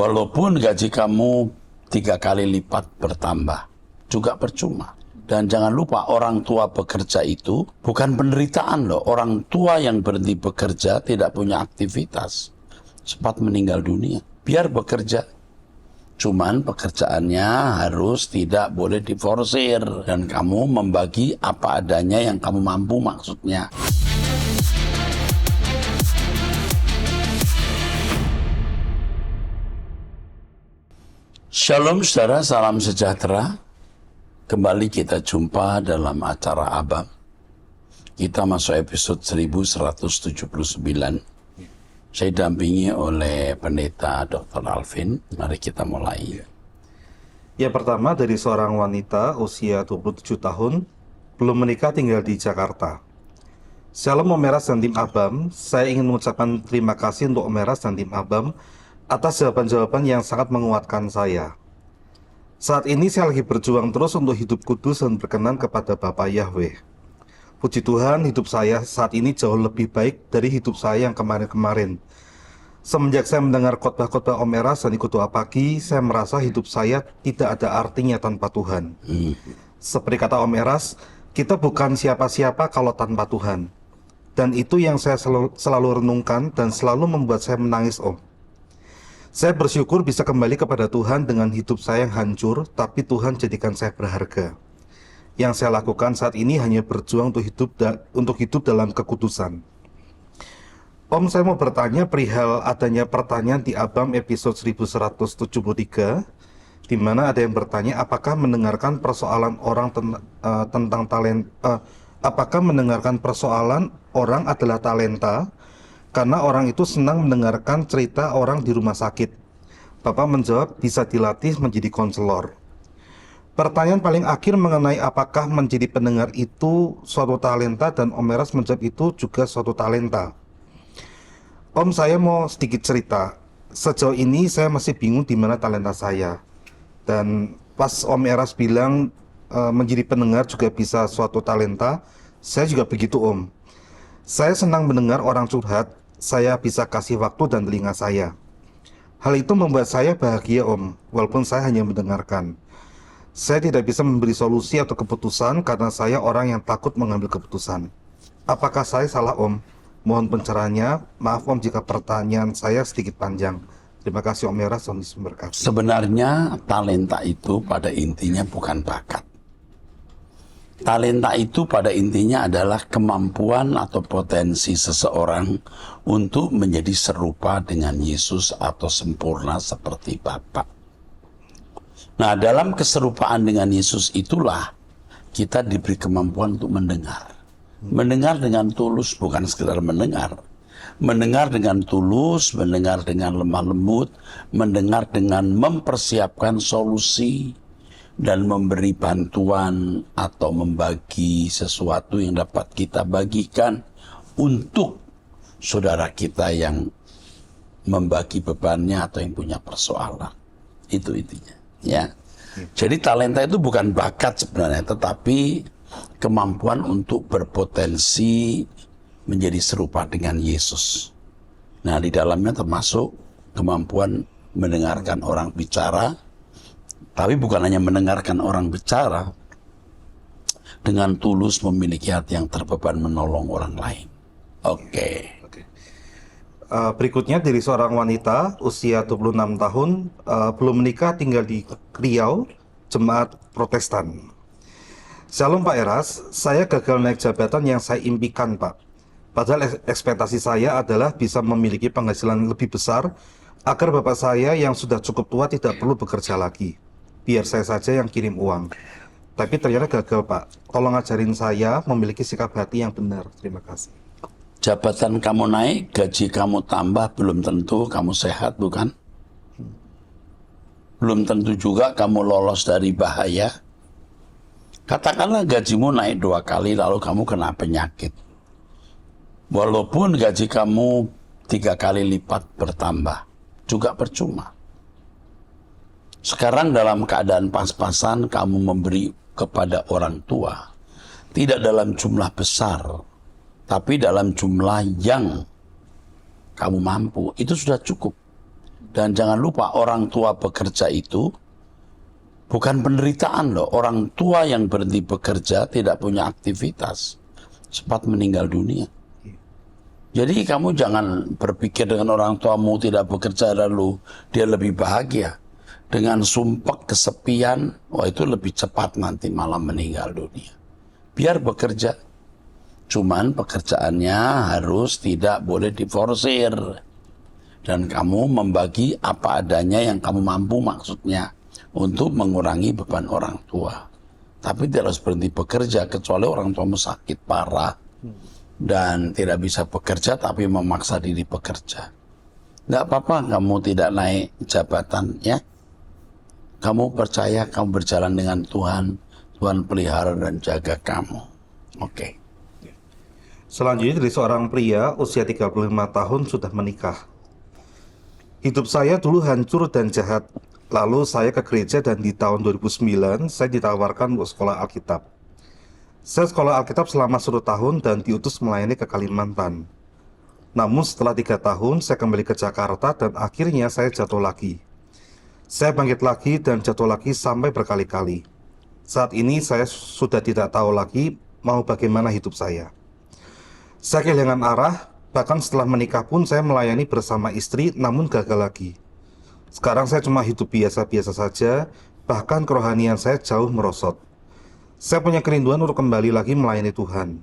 Walaupun gaji kamu 3 kali lipat bertambah, juga percuma. Dan jangan lupa orang tua bekerja itu bukan penderitaan loh. Orang tua yang berhenti bekerja tidak punya aktivitas, cepat meninggal dunia. Biar bekerja, cuman pekerjaannya harus tidak boleh diforsir. Dan kamu membagi apa adanya yang kamu mampu maksudnya. Shalom saudara, salam sejahtera. Kembali kita jumpa dalam acara Abam. Kita masuk episode 1179. Saya dampingi oleh pendeta Dr. Alvin. Mari kita mulai. Yang pertama dari seorang wanita usia 27 tahun, belum menikah, tinggal di Jakarta. Shalom Om Eras dan tim Abam, saya ingin mengucapkan terima kasih untuk Om Eras dan tim Abam atas jawaban-jawaban yang sangat menguatkan saya. Saat ini saya lagi berjuang terus untuk hidup kudus dan berkenan kepada Bapa Yahweh. Puji Tuhan, hidup saya saat ini jauh lebih baik dari hidup saya yang kemarin-kemarin. Semenjak saya mendengar khotbah-khotbah Om Eras dan ikut doa pagi, saya merasa hidup saya tidak ada artinya tanpa Tuhan. Seperti kata Om Eras, kita bukan siapa-siapa kalau tanpa Tuhan. Dan itu yang saya selalu renungkan dan selalu membuat saya menangis, Om. Saya bersyukur bisa kembali kepada Tuhan dengan hidup saya yang hancur, tapi Tuhan jadikan saya berharga. Yang saya lakukan saat ini hanya berjuang untuk hidup dalam kekudusan. Om, saya mau bertanya perihal adanya pertanyaan di Abam episode 1173, di mana ada yang bertanya apakah mendengarkan persoalan orang tentang talenta, apakah mendengarkan persoalan orang adalah talenta? Karena orang itu senang mendengarkan cerita orang di rumah sakit. Bapak menjawab bisa dilatih menjadi konselor. Pertanyaan paling akhir mengenai apakah menjadi pendengar itu suatu talenta, dan Om Eras menjawab itu juga suatu talenta. Om, saya mau sedikit cerita. Sejauh ini saya masih bingung di mana talenta saya. Dan pas Om Eras bilang menjadi pendengar juga bisa suatu talenta, saya juga begitu, Om. Saya senang mendengar orang curhat. Saya bisa kasih waktu dan telinga saya. Hal itu membuat saya bahagia, Om, walaupun saya hanya mendengarkan. Saya tidak bisa memberi solusi atau keputusan karena saya orang yang takut mengambil keputusan. Apakah saya salah, Om? Mohon pencerahannya. Maaf, Om, jika pertanyaan saya sedikit panjang. Terima kasih, Om Eras. Tuhan Yesus memberkati. Sebenarnya talenta itu pada intinya bukan bakat. Talenta itu pada intinya adalah kemampuan atau potensi seseorang untuk menjadi serupa dengan Yesus atau sempurna seperti Bapa. Nah, dalam keserupaan dengan Yesus itulah kita diberi kemampuan untuk mendengar. Mendengar dengan tulus, bukan sekedar mendengar. Mendengar dengan tulus, mendengar dengan lemah lembut, mendengar dengan mempersiapkan solusi, dan memberi bantuan atau membagi sesuatu yang dapat kita bagikan untuk saudara kita yang membagi bebannya atau yang punya persoalan. Itu intinya, ya. Jadi talenta itu bukan bakat sebenarnya, tetapi kemampuan untuk berpotensi menjadi serupa dengan Yesus. Nah, di dalamnya termasuk kemampuan mendengarkan orang bicara. Tapi bukan hanya mendengarkan orang bicara, dengan tulus memiliki hati yang terbeban menolong orang lain. Oke. Berikutnya dari seorang wanita usia 26 tahun, belum menikah, tinggal di Riau, jemaat Protestan. Shalom Pak Eras, saya gagal naik jabatan yang saya impikan, Pak. Padahal ekspektasi saya adalah bisa memiliki penghasilan lebih besar agar bapak saya yang sudah cukup tua tidak perlu bekerja lagi. Biar saya saja yang kirim uang. Tapi ternyata gagal, Pak. Tolong ajarin saya memiliki sikap hati yang benar. Terima kasih. Jabatan kamu naik, gaji kamu tambah, belum tentu kamu sehat, bukan? Belum tentu juga kamu lolos dari bahaya. Katakanlah gajimu naik 2 kali lalu kamu kena penyakit. Walaupun gaji kamu 3 kali lipat bertambah, juga percuma. Sekarang dalam keadaan pas-pasan kamu memberi kepada orang tua. Tidak dalam jumlah besar, tapi dalam jumlah yang kamu mampu. Itu sudah cukup. Dan jangan lupa orang tua bekerja itu bukan penderitaan loh. Orang tua yang berhenti bekerja tidak punya aktivitas, cepat meninggal dunia. Jadi kamu jangan berpikir dengan orang tuamu tidak bekerja lalu dia lebih bahagia. Dengan sumpek, kesepian, wah itu lebih cepat nanti malah meninggal dunia. Biar bekerja. Cuman pekerjaannya harus tidak boleh diforsir. Dan kamu membagi apa adanya yang kamu mampu maksudnya. Untuk mengurangi beban orang tua. Tapi tidak harus berhenti bekerja kecuali orang tuamu sakit parah. Dan tidak bisa bekerja tapi memaksa diri bekerja. Nggak apa-apa kamu tidak naik jabatan ya. Kamu percaya kamu berjalan dengan Tuhan. Tuhan pelihara dan jaga kamu. Oke. Selanjutnya dari seorang pria usia 35 tahun sudah menikah. Hidup saya dulu hancur dan jahat. Lalu saya ke gereja dan di tahun 2009 saya ditawarkan untuk sekolah Alkitab. Saya sekolah Alkitab selama 1 tahun dan diutus melayani ke Kalimantan. Namun setelah 3 tahun saya kembali ke Jakarta dan akhirnya saya jatuh lagi. Saya bangkit lagi dan jatuh lagi sampai berkali-kali. Saat ini saya sudah tidak tahu lagi mau bagaimana hidup saya. Saya kehilangan arah, bahkan setelah menikah pun saya melayani bersama istri namun gagal lagi. Sekarang saya cuma hidup biasa-biasa saja, bahkan kerohanian saya jauh merosot. Saya punya kerinduan untuk kembali lagi melayani Tuhan.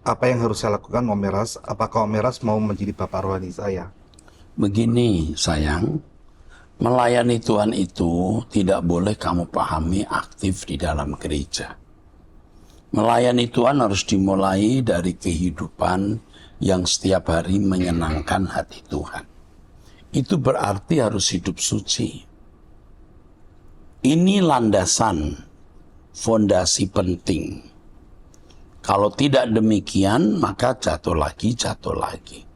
Apa yang harus saya lakukan, Om Meras? Apakah Om Meras mau menjadi bapak rohani saya? Begini sayang, melayani Tuhan itu tidak boleh kamu pahami aktif di dalam gereja. Melayani Tuhan harus dimulai dari kehidupan yang setiap hari menyenangkan hati Tuhan. Itu berarti harus hidup suci. Ini landasan, fondasi penting. Kalau tidak demikian, maka jatuh lagi.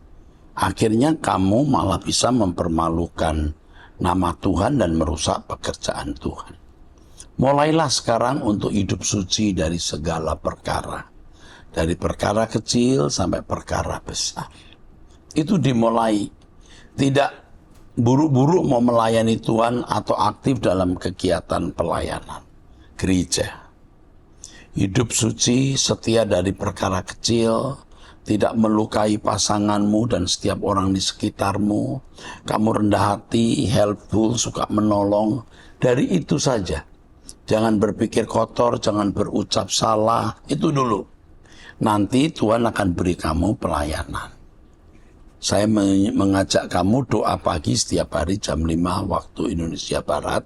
Akhirnya kamu malah bisa mempermalukan nama Tuhan dan merusak pekerjaan Tuhan. Mulailah sekarang untuk hidup suci dari segala perkara. Dari perkara kecil sampai perkara besar. Itu dimulai. Tidak buru-buru mau melayani Tuhan atau aktif dalam kegiatan pelayanan gereja. Hidup suci, setia dari perkara kecil, tidak melukai pasanganmu dan setiap orang di sekitarmu. Kamu rendah hati, helpful, suka menolong. Dari itu saja. Jangan berpikir kotor, jangan berucap salah. Itu dulu. Nanti Tuhan akan beri kamu pelayanan. Saya mengajak kamu doa pagi setiap hari jam 5 waktu Indonesia Barat.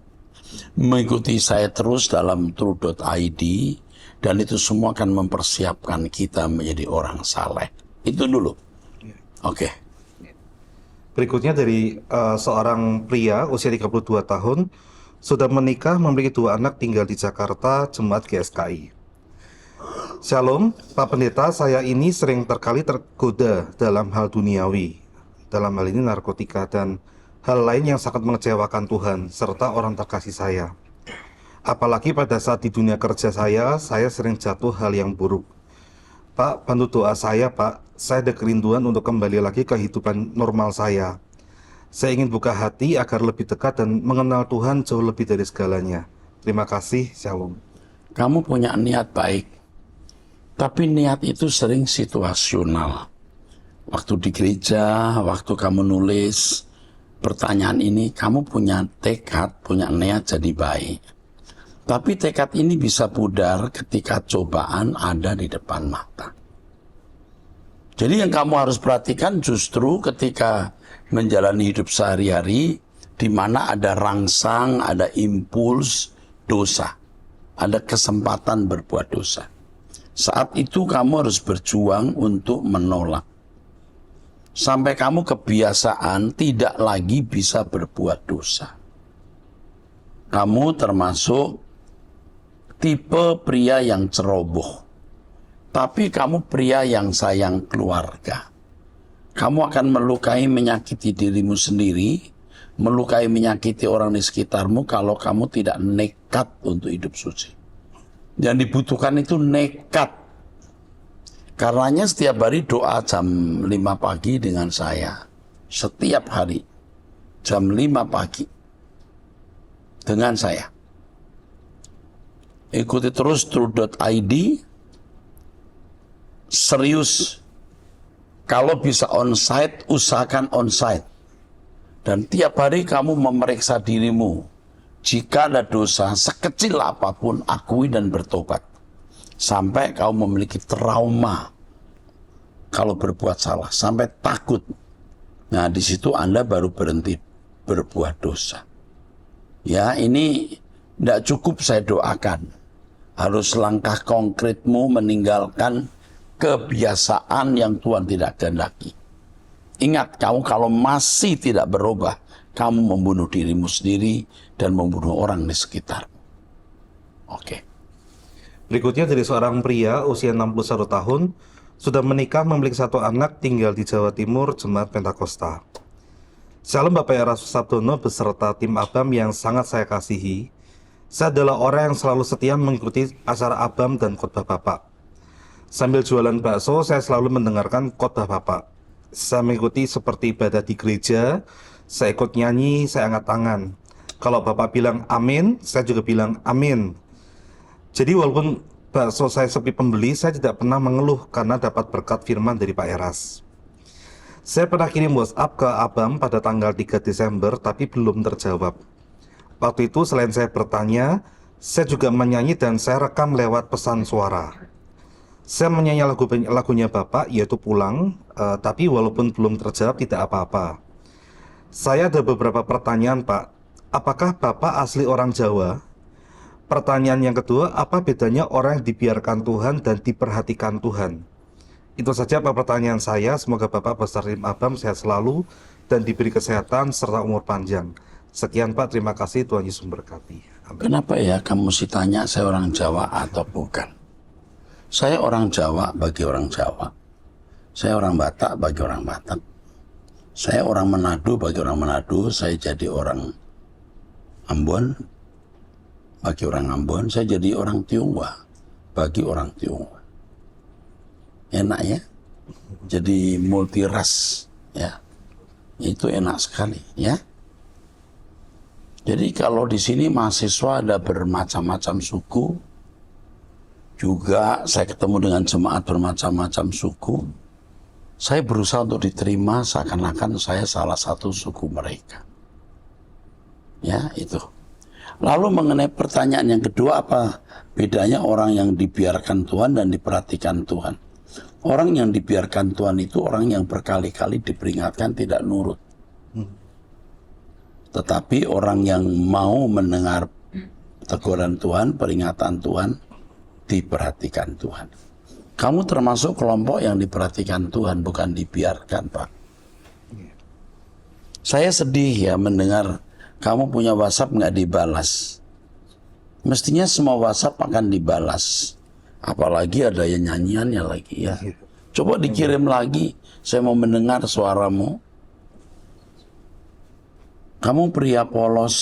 Mengikuti saya terus dalam true.id. Dan itu semua akan mempersiapkan kita menjadi orang saleh. Itu dulu. Oke. Berikutnya dari seorang pria usia 32 tahun. Sudah menikah, memiliki 2 anak, tinggal di Jakarta, Jemaat GSKI. Shalom, Pak Pendeta, saya ini sering terkali tergoda dalam hal duniawi, dalam hal ini narkotika dan hal lain yang sangat mengecewakan Tuhan, serta orang terkasih saya. Apalagi pada saat di dunia kerja saya sering jatuh hal yang buruk. Pak, bantu doa saya, Pak. Saya ada kerinduan untuk kembali lagi ke kehidupan normal saya. Saya ingin buka hati agar lebih dekat dan mengenal Tuhan jauh lebih dari segalanya. Terima kasih, Shalom. Kamu punya niat baik. Tapi niat itu sering situasional. Waktu di gereja, waktu kamu nulis pertanyaan ini, kamu punya tekad, punya niat jadi baik. Tapi tekad ini bisa pudar ketika cobaan ada di depan mata. Jadi yang kamu harus perhatikan justru ketika menjalani hidup sehari-hari, di mana ada rangsang, ada impuls dosa, ada kesempatan berbuat dosa. Saat itu kamu harus berjuang untuk menolak. Sampai kamu kebiasaan tidak lagi bisa berbuat dosa. Kamu termasuk tipe pria yang ceroboh. Tapi kamu pria yang sayang keluarga. Kamu akan melukai, menyakiti dirimu sendiri, melukai, menyakiti orang di sekitarmu kalau kamu tidak nekat untuk hidup suci. Yang dibutuhkan itu nekat. Karenanya setiap hari doa jam 5 pagi dengan saya. Setiap hari. jam 5 pagi dengan saya. Ikuti terus true.id. Serius, kalau bisa onsite, usahakan onsite. Dan tiap hari kamu memeriksa dirimu. Jika ada dosa sekecil apapun, akui dan bertobat. Sampai kau memiliki trauma kalau berbuat salah, sampai takut. Nah, di situ Anda baru berhenti berbuat dosa. Ya, ini tidak cukup saya doakan. Harus langkah konkretmu meninggalkan kebiasaan yang Tuhan tidak kehendaki. Ingat, kamu kalau masih tidak berubah, kamu membunuh dirimu sendiri dan membunuh orang di sekitar. Oke. Berikutnya dari seorang pria usia 61 tahun, sudah menikah, memiliki 1 anak, tinggal di Jawa Timur, Jemaat Pentakosta. Shalom Bapak Erastus Sabdono beserta tim ABAM yang sangat saya kasihi. Saya adalah orang yang selalu setia mengikuti acara ABAM dan khotbah Bapak. Sambil jualan bakso, saya selalu mendengarkan khotbah Bapak. Saya mengikuti seperti ibadah di gereja, saya ikut nyanyi, saya angkat tangan. Kalau Bapak bilang amin, saya juga bilang amin. Jadi walaupun bakso saya sepi pembeli, saya tidak pernah mengeluh karena dapat berkat firman dari Pak Eras. Saya pernah kirim WhatsApp ke ABAM pada tanggal 3 Desember, tapi belum terjawab. Waktu itu selain saya bertanya, saya juga menyanyi dan saya rekam lewat pesan suara. Saya menyanyi lagunya Bapak, yaitu Pulang, tapi walaupun belum terjawab tidak apa-apa. Saya ada beberapa pertanyaan, Pak. Apakah Bapak asli orang Jawa? Pertanyaan yang kedua, apa bedanya orang yang dibiarkan Tuhan dan diperhatikan Tuhan? Itu saja Pak pertanyaan saya. Semoga Bapak beserta tim ABAM sehat selalu dan diberi kesehatan serta umur panjang. Sekian Pak, terima kasih, Tuhan Yesus memberkati. Amin. Kenapa ya kamu mesti tanya saya orang Jawa atau bukan? Saya orang Jawa bagi orang Jawa. Saya orang Batak bagi orang Batak. Saya orang Manado bagi orang Manado. Saya jadi orang Ambon bagi orang Ambon. Saya jadi orang Tionghoa bagi orang Tionghoa. Enak ya? Jadi multi ras ya. Itu enak sekali ya. Jadi kalau di sini mahasiswa ada bermacam-macam suku, juga saya ketemu dengan jemaat bermacam-macam suku, saya berusaha untuk diterima seakan-akan saya salah satu suku mereka. Ya, itu. Lalu mengenai pertanyaan yang kedua, apa bedanya orang yang dibiarkan Tuhan dan diperhatikan Tuhan? Orang yang dibiarkan Tuhan itu orang yang berkali-kali diperingatkan tidak nurut. Tetapi orang yang mau mendengar teguran Tuhan, peringatan Tuhan, diperhatikan Tuhan. Kamu termasuk kelompok yang diperhatikan Tuhan, bukan dibiarkan, Pak. Saya sedih ya mendengar kamu punya WhatsApp nggak dibalas. Mestinya semua WhatsApp akan dibalas. Apalagi ada yang nyanyiannya lagi ya. Coba dikirim lagi, saya mau mendengar suaramu. Kamu pria polos,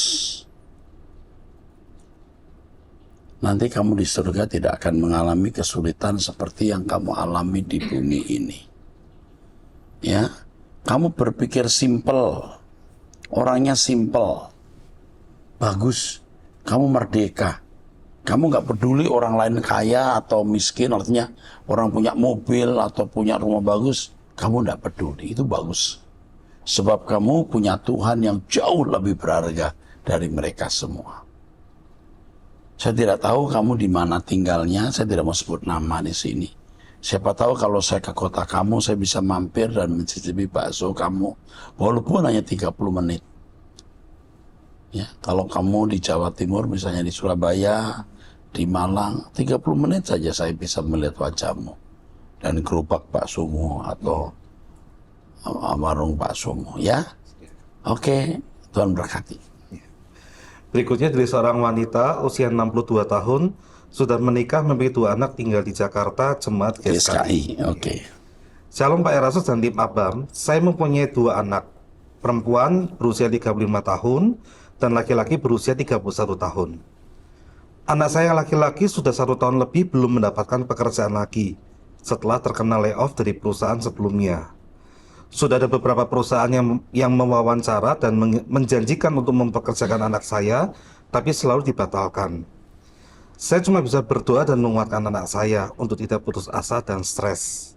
nanti kamu di surga tidak akan mengalami kesulitan seperti yang kamu alami di bumi ini. Ya, kamu berpikir simpel, orangnya simpel, bagus, kamu merdeka. Kamu nggak peduli orang lain kaya atau miskin, artinya orang punya mobil atau punya rumah bagus, kamu nggak peduli, itu bagus. Sebab kamu punya Tuhan yang jauh lebih berharga dari mereka semua. Saya tidak tahu kamu di mana tinggalnya, saya tidak mau sebut nama di sini. Siapa tahu kalau saya ke kota kamu, saya bisa mampir dan mencicipi bakso kamu, walaupun hanya 30 menit. Ya, kalau kamu di Jawa Timur, misalnya di Surabaya, di Malang, 30 menit saja saya bisa melihat wajahmu. Dan gerobak baksomu atau warung baksomu, ya. Oke, Tuhan berkati. Berikutnya dari seorang wanita usia 62 tahun, sudah menikah, memiliki 2 anak, tinggal di Jakarta, Jemaat GSKI. Oke. Shalom Pak Erastus dan tim ABAM, saya mempunyai 2 anak, perempuan berusia 35 tahun dan laki-laki berusia 31 tahun. Anak saya yang laki-laki sudah 1 tahun lebih belum mendapatkan pekerjaan lagi setelah terkena layoff dari perusahaan sebelumnya. Sudah ada beberapa perusahaan yang mewawancara dan menjanjikan untuk mempekerjakan anak saya, tapi selalu dibatalkan. Saya cuma bisa berdoa dan menguatkan anak saya untuk tidak putus asa dan stres.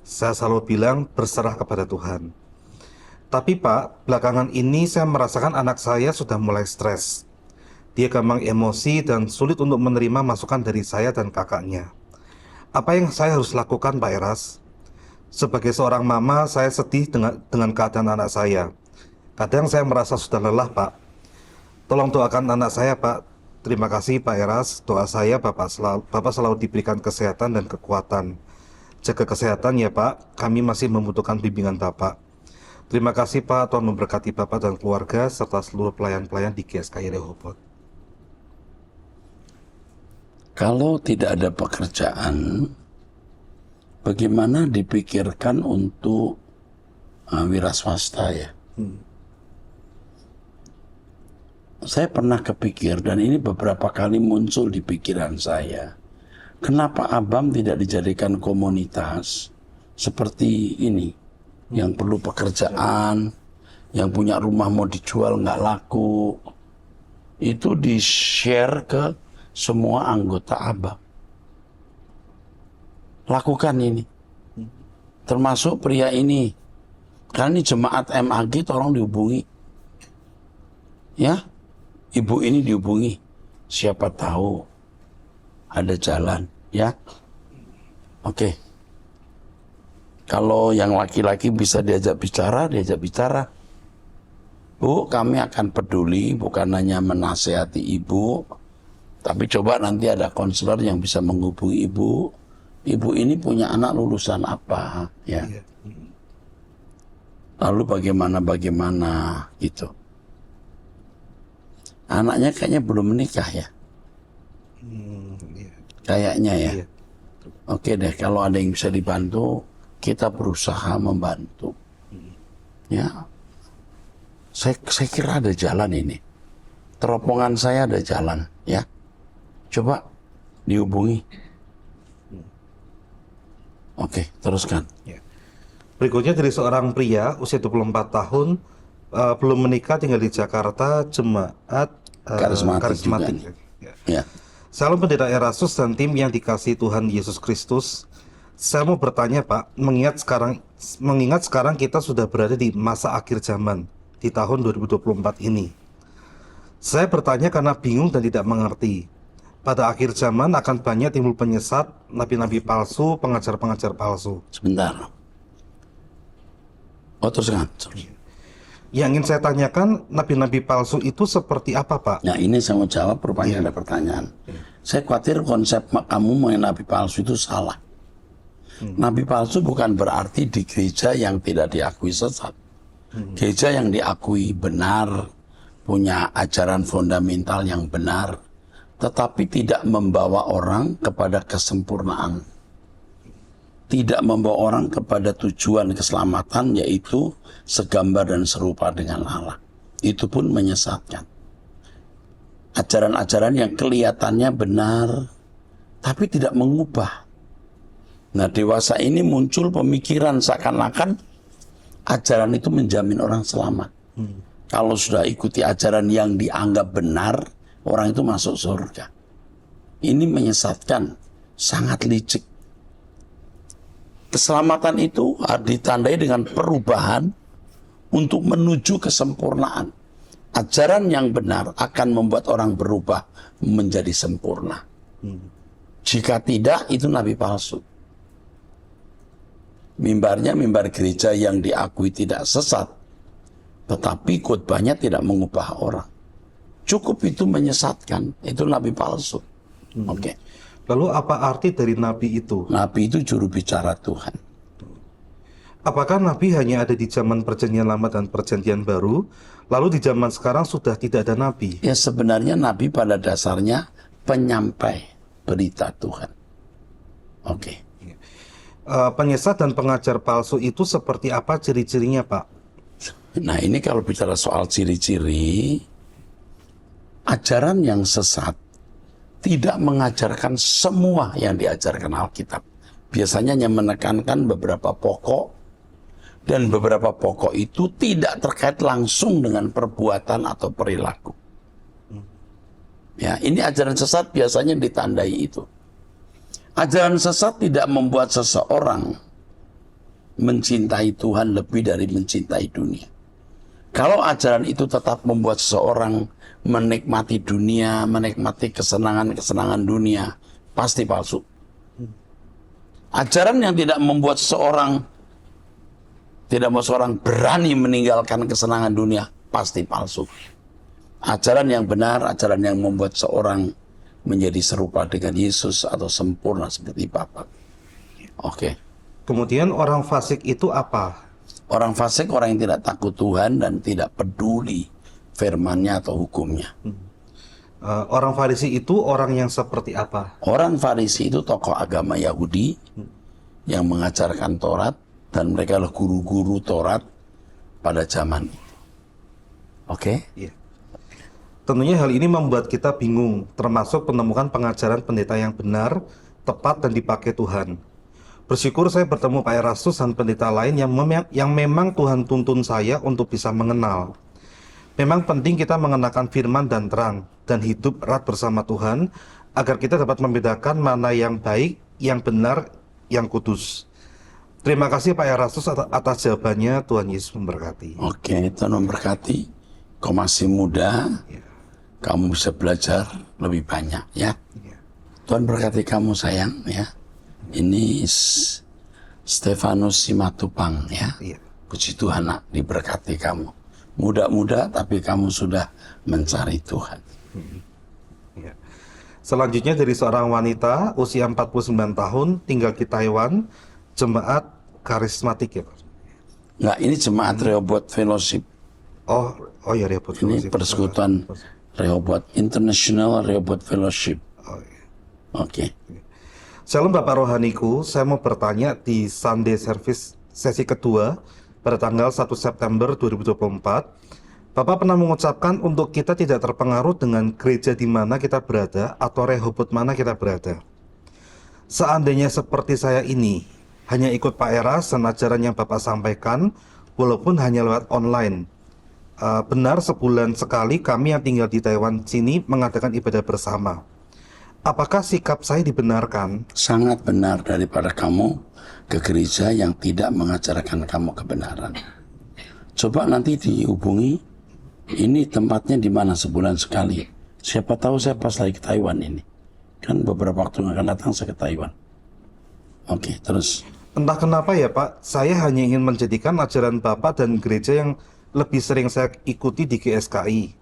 Saya selalu bilang berserah kepada Tuhan. Tapi Pak, belakangan ini saya merasakan anak saya sudah mulai stres. Dia gampang emosi dan sulit untuk menerima masukan dari saya dan kakaknya. Apa yang saya harus lakukan, Pak Eras? Sebagai seorang mama, saya sedih dengan keadaan anak saya. Kadang saya merasa sudah lelah, Pak. Tolong doakan anak saya, Pak. Terima kasih, Pak Eras. Doa saya, Bapak selalu diberikan kesehatan dan kekuatan. Jaga kesehatan ya, Pak. Kami masih membutuhkan bimbingan Bapak. Terima kasih, Pak. Tuhan memberkati Bapak dan keluarga, serta seluruh pelayan-pelayan di GSKI Rehoboth. Kalau tidak ada pekerjaan, bagaimana dipikirkan untuk wira swasta ya? Saya pernah kepikir, dan ini beberapa kali muncul di pikiran saya. Kenapa Abam tidak dijadikan komunitas seperti ini? Yang perlu pekerjaan, yang punya rumah mau dijual nggak laku. Itu di-share ke semua anggota Abam. Lakukan ini. Termasuk pria ini. Karena ini jemaat MAG, tolong dihubungi. Ya, ibu ini dihubungi. Siapa tahu ada jalan, ya. Oke. Kalau yang laki-laki bisa diajak bicara, Bu, kami akan peduli, bukan hanya menasehati ibu, tapi coba nanti ada konselor yang bisa menghubungi ibu. Ibu ini punya anak lulusan apa, ya. Lalu bagaimana gitu. Anaknya kayaknya belum menikah ya. Kayaknya ya. Oke deh, kalau ada yang bisa dibantu, kita berusaha membantu. Ya. Saya kira ada jalan ini. Teropongan saya ada jalan, ya. Coba dihubungi. Oke, teruskan. Berikutnya dari seorang pria usia 24 tahun, belum menikah, tinggal di Jakarta, jemaat karismatik. Ya. Salam Pendeta Erastus dan tim yang dikasihi Tuhan Yesus Kristus. Saya mau bertanya, Pak, mengingat sekarang kita sudah berada di masa akhir zaman di tahun 2024 ini. Saya bertanya karena bingung dan tidak mengerti. Pada akhir zaman akan banyak timbul penyesat, nabi-nabi palsu, pengajar-pengajar palsu. Sebentar. Oh, teruskan. Yang ingin saya tanyakan, nabi-nabi palsu itu seperti apa, Pak? Nah, ini saya mau jawab, rupanya ada pertanyaan. Saya khawatir konsep kamu mengenai nabi palsu itu salah. Nabi palsu bukan berarti di gereja yang tidak diakui sesat. Gereja yang diakui benar, punya ajaran fundamental yang benar, tetapi tidak membawa orang kepada kesempurnaan. Tidak membawa orang kepada tujuan keselamatan, yaitu segambar dan serupa dengan Allah. Itu pun menyesatkan. Ajaran-ajaran yang kelihatannya benar, tapi tidak mengubah. Nah, dewasa ini muncul pemikiran seakan-akan ajaran itu menjamin orang selamat. Kalau sudah ikuti ajaran yang dianggap benar, orang itu masuk surga. Ini menyesatkan, sangat licik. Keselamatan itu ditandai dengan perubahan untuk menuju kesempurnaan. Ajaran yang benar akan membuat orang berubah menjadi sempurna. Jika tidak, itu nabi palsu. Mimbarnya mimbar gereja yang diakui tidak sesat, tetapi khotbahnya tidak mengubah orang. Cukup itu menyesatkan, itu nabi palsu. Oke. Lalu apa arti dari nabi itu? Nabi itu juru bicara Tuhan. Apakah nabi hanya ada di zaman perjanjian lama dan perjanjian baru, lalu di zaman sekarang sudah tidak ada nabi? Ya, sebenarnya nabi pada dasarnya penyampai berita Tuhan. Oke. Penyesat dan pengajar palsu itu seperti apa ciri-cirinya, Pak? Nah, ini kalau bicara soal ciri-ciri, ajaran yang sesat tidak mengajarkan semua yang diajarkan Alkitab. Biasanya hanya menekankan beberapa pokok Dan beberapa pokok itu tidak terkait langsung dengan perbuatan atau perilaku. Ya, ini ajaran sesat biasanya ditandai itu. Ajaran sesat tidak membuat seseorang mencintai Tuhan lebih dari mencintai dunia. Kalau ajaran itu tetap membuat seseorang menikmati dunia, menikmati kesenangan-kesenangan dunia, pasti palsu. Ajaran yang tidak membuat seseorang berani meninggalkan kesenangan dunia, pasti palsu. Ajaran yang benar, ajaran yang membuat seorang menjadi serupa dengan Yesus atau sempurna seperti Bapa. Oke. Kemudian orang fasik itu apa? Orang fasik orang yang tidak takut Tuhan dan tidak peduli firman-Nya atau hukumnya. Orang Farisi itu orang yang seperti apa? Orang Farisi itu tokoh agama Yahudi yang mengajarkan Taurat dan mereka adalah guru-guru Taurat pada zaman itu. Oke? Iya. Tentunya hal ini membuat kita bingung, termasuk menemukan pengajaran pendeta yang benar, tepat, dan dipakai Tuhan. Bersyukur saya bertemu Pak Erastus dan pendeta lain yang memang Tuhan tuntun saya untuk bisa mengenal. Memang penting kita mengenakan firman dan terang, dan hidup erat bersama Tuhan, agar kita dapat membedakan mana yang baik, yang benar, yang kudus. Terima kasih Pak Erastus atas jawabannya. Tuhan Yesus memberkati. Oke, Tuhan memberkati. Kau masih muda, kamu bisa belajar lebih banyak ya. Tuhan berkati kamu sayang ya. Ini Stefanus Simatupang ya. Puji Tuhan nak, diberkati kamu. Muda-muda tapi kamu sudah mencari Tuhan. Selanjutnya dari seorang wanita usia 49 tahun tinggal di Taiwan, jemaat karismatik ya Pak? Enggak, ini jemaat Rehoboth Fellowship. Oh ya Rehoboth Ini Fellowship. persekutuan Rehoboth, International Rehoboth Fellowship. Oke. Shalom Bapak Rohaniku, saya mau bertanya di Sunday Service sesi kedua pada tanggal 1 September 2024. Bapak pernah mengucapkan untuk kita tidak terpengaruh dengan gereja di mana kita berada atau Rehoboth mana kita berada. Seandainya seperti saya ini, hanya ikut Pak Eras dan ajaran yang Bapak sampaikan, walaupun hanya lewat online. Benar sebulan sekali kami yang tinggal di Taiwan sini mengadakan ibadah bersama. Apakah sikap saya dibenarkan? Sangat benar daripada kamu ke gereja yang tidak mengajarkan kamu kebenaran. Coba nanti dihubungi, ini tempatnya di mana sebulan sekali. Siapa tahu saya pas lagi ke Taiwan ini. Kan beberapa waktu yang akan datang saya ke Taiwan. Oke, terus. Entah kenapa ya Pak, saya hanya ingin menjadikan ajaran Bapak dan gereja yang lebih sering saya ikuti di GSKI.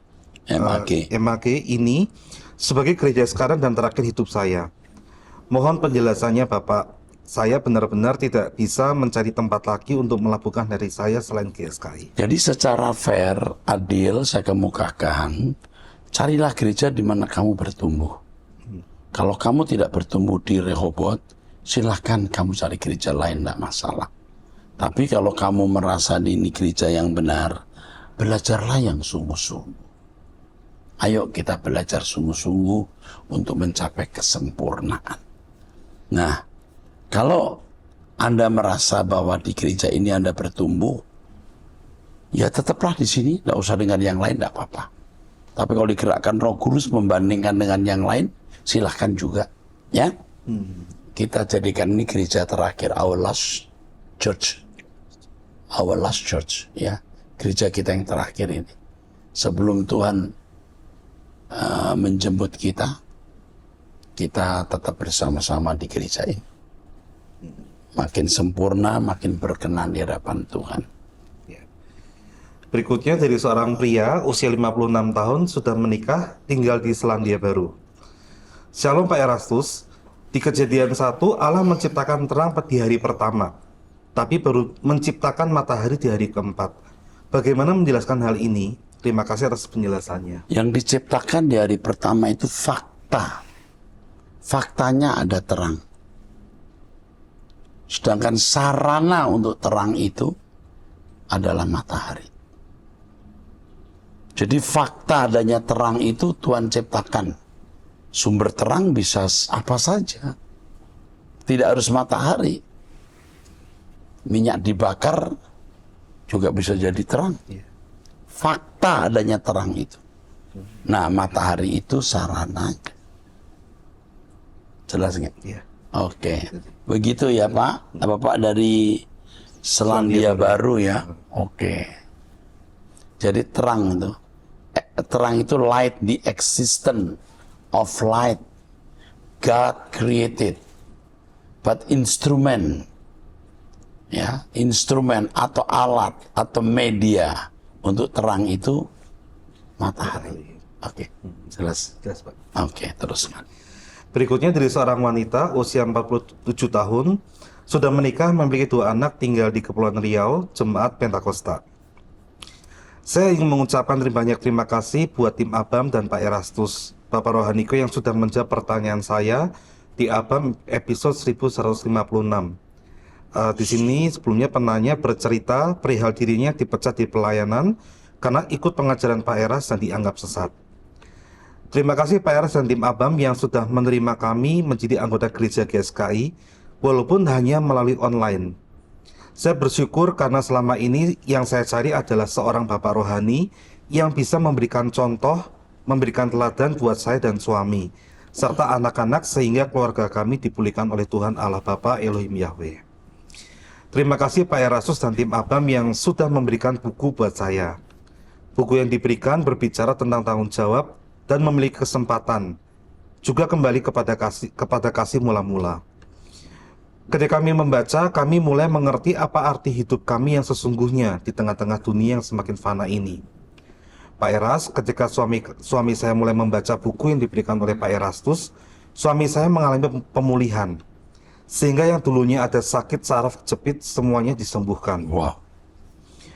MAG ini sebagai gereja sekarang dan terakhir hidup saya. Mohon penjelasannya Bapak. Saya benar-benar tidak bisa mencari tempat lagi untuk melabuhkan dari saya selain GSKI. Jadi secara fair, adil, saya kemukakan, carilah gereja di mana kamu bertumbuh. Kalau kamu tidak bertumbuh di Rehoboth, silahkan kamu cari gereja lain, tidak masalah. Tapi kalau kamu merasa ini gereja yang benar, belajarlah yang sungguh-sungguh. Ayo kita belajar sungguh-sungguh untuk mencapai kesempurnaan. Nah, kalau Anda merasa bahwa di gereja ini Anda bertumbuh, ya tetaplah di sini, tidak usah dengan yang lain, tidak apa-apa. Tapi kalau digerakkan Roh Kudus membandingkan dengan yang lain, silahkan juga. Ya, kita jadikan ini gereja terakhir, our last church, ya, gereja kita yang terakhir ini. Sebelum Tuhan menjemput kita tetap bersama-sama di gereja ini. Makin sempurna, makin berkenan di hadapan Tuhan. Berikutnya dari seorang pria usia 56 tahun sudah menikah, tinggal di Selandia Baru. Shalom Pak Erastus, di Kejadian 1 Allah menciptakan terang di hari pertama, tapi baru menciptakan matahari di hari keempat. Bagaimana menjelaskan hal ini? Terima kasih atas penjelasannya. Yang diciptakan di hari pertama itu fakta. Faktanya ada terang. Sedangkan sarana untuk terang itu adalah matahari. Jadi fakta adanya terang itu Tuhan ciptakan. Sumber terang bisa apa saja. Tidak harus matahari. Minyak dibakar juga bisa jadi terang. Iya. Fakta adanya terang itu. Nah, matahari itu sarana. Jelas nggak? Iya. Oke. Begitu ya Pak. Bapak dari Selandia Baru ya. Oke. Jadi terang itu. Terang itu light, the existence of light. God created. But instrument. Ya, instrumen atau alat atau media untuk terang itu matahari. Oke, jelas. Jelas, Pak. Oke, teruskan. Berikutnya dari seorang wanita usia 47 tahun, sudah menikah, memiliki 2 anak, tinggal di Kepulauan Riau, Jemaat Pentakosta. Saya ingin mengucapkan banyak terima kasih buat tim Abam dan Pak Erastus, Bapak Rohaniko yang sudah menjawab pertanyaan saya di Abam episode 1156. Di sini sebelumnya penanya bercerita perihal dirinya dipecat di pelayanan karena ikut pengajaran Pak Eras dan dianggap sesat. Terima kasih Pak Eras dan tim Abam yang sudah menerima kami menjadi anggota gereja GSKI walaupun hanya melalui online. Saya bersyukur karena selama ini yang saya cari adalah seorang bapak rohani yang bisa memberikan contoh, memberikan teladan buat saya dan suami, serta anak-anak sehingga keluarga kami dipulihkan oleh Tuhan Allah Bapa Elohim Yahweh. Terima kasih Pak Erastus dan tim Abam yang sudah memberikan buku buat saya. Buku yang diberikan berbicara tentang tanggung jawab dan memiliki kesempatan, juga kembali kepada kasih mula-mula. Ketika kami membaca, kami mulai mengerti apa arti hidup kami yang sesungguhnya di tengah-tengah dunia yang semakin fana ini. Pak Eras, ketika suami saya mulai membaca buku yang diberikan oleh Pak Erastus, suami saya mengalami pemulihan. Sehingga yang dulunya ada sakit saraf kejepit semuanya disembuhkan. Wow.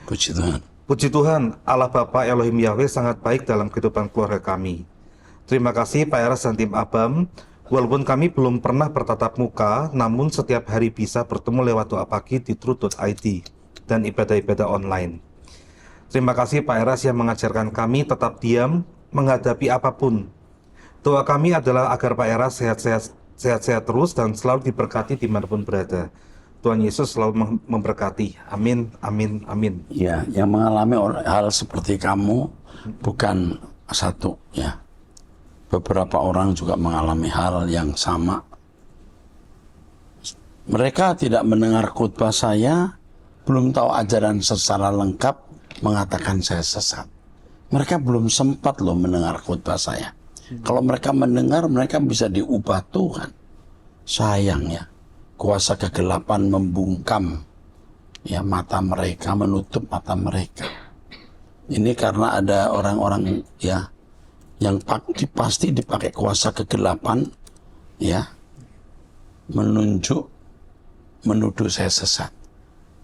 Puji Tuhan. Puji Tuhan, Allah Bapa Elohim Yahweh sangat baik dalam kehidupan keluarga kami. Terima kasih Pak Eras dan tim Abam. Walaupun kami belum pernah bertatap muka, namun setiap hari bisa bertemu lewat doa pagi di truth.id dan ibadah-ibadah online. Terima kasih Pak Eras yang mengajarkan kami tetap diam menghadapi apapun. Doa kami adalah agar Pak Eras sehat-sehat terus dan selalu diberkati dimanapun berada. Tuhan Yesus selalu memberkati. Amin, amin, amin. Ya, yang mengalami hal seperti kamu bukan satu ya. Beberapa orang juga mengalami hal yang sama. Mereka tidak mendengar khotbah saya, belum tahu ajaran secara lengkap, mengatakan saya sesat. Mereka belum sempat loh mendengar khotbah saya. Kalau mereka mendengar, mereka bisa diubah Tuhan. Sayang ya, kuasa kegelapan membungkam ya mata mereka, menutup mata mereka. Ini karena ada orang-orang ya yang pasti dipakai kuasa kegelapan ya menuduh saya sesat.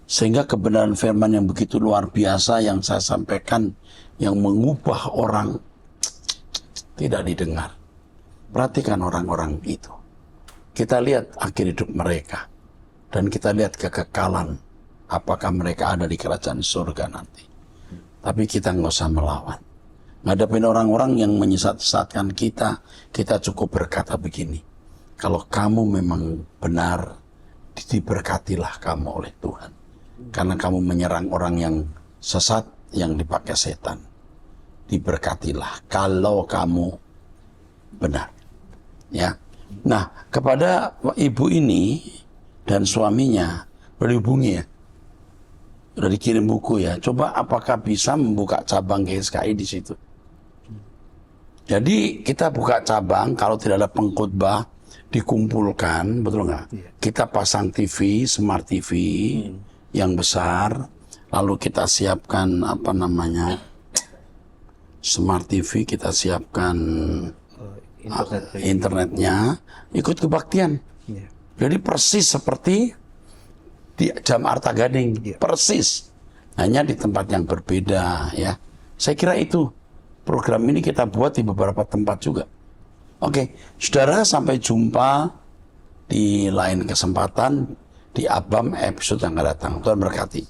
Sehingga kebenaran firman yang begitu luar biasa yang saya sampaikan yang mengubah orang tidak didengar. Perhatikan orang-orang itu. Kita lihat akhir hidup mereka. Dan kita lihat kekekalan. Apakah mereka ada di kerajaan surga nanti. Tapi kita nggak usah melawan. Ngadepin orang-orang yang menyesat-sesatkan kita, kita cukup berkata begini. Kalau kamu memang benar, diberkatilah kamu oleh Tuhan. Karena kamu menyerang orang yang sesat, yang dipakai setan. Diberkatilah kalau kamu benar. Ya. Nah, kepada ibu ini dan suaminya berhubungi ya. Udah dikirim buku ya. Coba apakah bisa membuka cabang GSKI di situ? Jadi kita buka cabang kalau tidak ada pengkhotbah dikumpulkan, betul nggak? Iya. Kita pasang TV, smart TV yang besar, lalu kita siapkan smart TV, kita siapkan internetnya, ikut kebaktian. Yeah. Jadi persis seperti di Jam Arta Gading, persis, hanya di tempat yang berbeda ya. Saya kira itu program ini kita buat di beberapa tempat juga. Oke, saudara, sampai jumpa di lain kesempatan di Abam episode yang akan datang. Tuhan berkati.